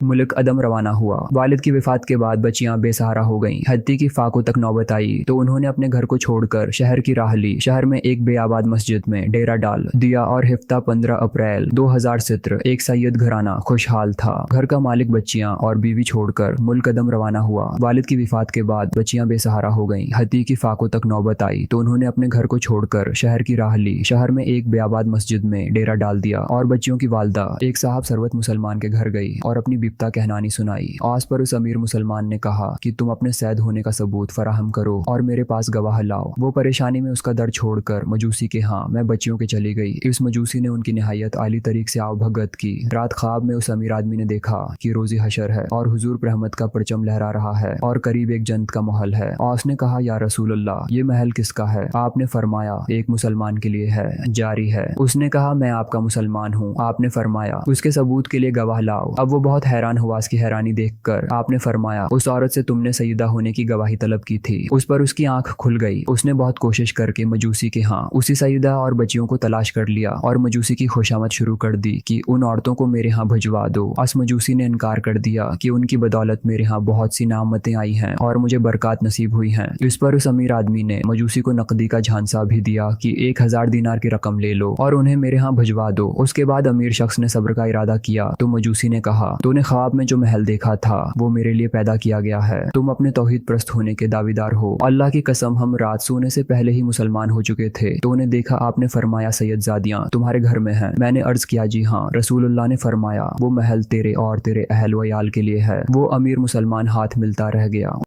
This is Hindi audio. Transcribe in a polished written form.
मुल्क अदम रवाना हुआ। वालिद की वफात के बाद बच्चियां बेसहारा हो गईं। हत्ती की फाकों तक नौबत आई तो उन्होंने अपने घर को छोड़कर शहर की राह ली। शहर में एक बेआबाद मस्जिद में डेरा डाल दिया और हिफ्ता 15 अप्रैल 2000 सित्र एक सैयद घराना खुशहाल था। घर का मालिक बच्चियां और बीवी छोड़कर मुल्क अदम रवाना हुआ। वालिद की वफात के बाद बच्चियां बेसहारा हो गईं। हत्ती की फाकों तक नौबत आई तो उन्होंने अपने घर को छोड़कर शहर की राह ली। शहर में एक बेआबाद मस्जिद में डेरा डाल दिया और बच्चियों की वालदा एक साहब सरवत मुसलमान के घर गई और अपनी बिपता कहनानी सुनाई। आस पर उस अमीर मुसलमान ने कहा कि तुम अपने सैद होने का सबूत फराहम करो और मेरे पास गवाह लाओ। वो परेशानी में उसका दर छोड़कर मजूसी के यहाँ मैं बच्चियों के चली गई। इस मजूसी ने उनकी निहायत आली तरीक से आवभगत की। रात ख्वाब में उस अमीर आदमी ने देखा कि रोजी हशर है और हुजूर रहमत का परचम लहरा रहा है और करीब एक जन्नत का महल है। और उसने कहा, या रसूल अल्लाह, ये महल किसका है? आपने फरमाया, एक मुसलमान के लिए है, जारी है। उसने कहा, मैं आपका मुसलमान हूँ। आपने फरमाया, उसके सबूत के लिए गवाह लाओ। अब वो बहुत हैरान हुआ। उसकी हैरानी देखकर आपने फरमाया, उस औरत से तुमने सईदा होने की गवाही तलब की थी। उस पर उसकी आंख खुल गई। उसने बहुत कोशिश करके मजूसी के यहाँ उसी सईदा और बच्चियों को तलाश कर लिया और मजूसी की खुशामद शुरू कर दी कि उन औरतों को मेरे यहाँ भिजवा दो। अस मजूसी ने इनकार कर दिया कि उनकी बदौलत मेरे यहाँ बहुत सी नामतें आई हैं और मुझे बरकत नसीब हुई हैं। इस पर उस अमीर आदमी ने मजूसी को नकदी का झांसा भी दिया कि 1000 दीनार की रकम ले लो और उन्हें मेरे यहाँ भिजवा दो। उसके बाद अमीर शख्स ने सब्र का इरादा किया तो मजूसी ने कहा, तूने ख्वाब में जो महल देखा था वो मेरे लिए पैदा किया गया है। तुम अपने तौहीद प्रस्त होने के दावेदार हो। अल्लाह की कसम, हम रात सोने से पहले ही मुसलमान हो चुके थे तो उन्हें देखा। आपने फरमाया, सैयदजादियां तुम्हारे घर में हैं। मैंने अर्ज किया, जी हाँ। रसूलुल्लाह ने फरमाया, वो महल तेरे और तेरे अहल व याल के लिए है। वो अमीर मुसलमान हाथ मिलता रह गया।